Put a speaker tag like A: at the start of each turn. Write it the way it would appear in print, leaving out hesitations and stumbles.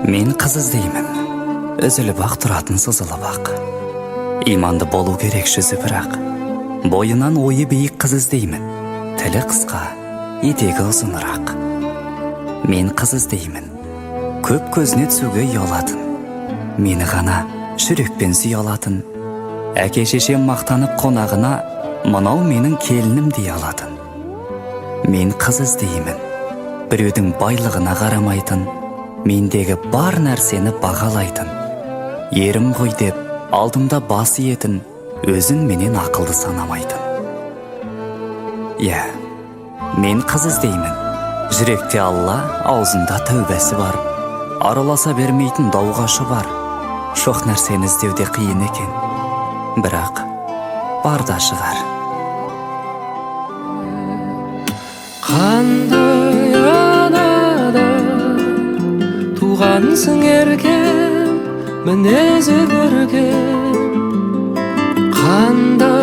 A: Мен қыз іздеймін, үзіліп ақ тұратын сызылып ақ. Иманды болу керек жүзі бірақ, бойынан ойы биік қыз іздеймін, тілі қысқа, етегі ұзынырақ. Мен қыз іздеймін, көп көзіне түсуге ұялатын, мені ғана жүрекпен сүйе алатын. Әке шешем мақтанып қонағына, мынау менің келінім дей алатын. Мен қыз іздеймін, біреудің байлығына қарамайтын, мендегі бар нәрсені бағалайтын. Ерім ғой деп алдымда бас иетін, өзін менен ақылды санамайтын. Иә, мен қыз іздеймін, жүректе Алла, аузында тәубесі бар. Араласа бермейтін дауғашы бар. Шоқ нәрсені іздеуде қиын екен, бірақ барда шығар.
B: Қандай анадан туғансың еркем, мінезі көркем. Қандай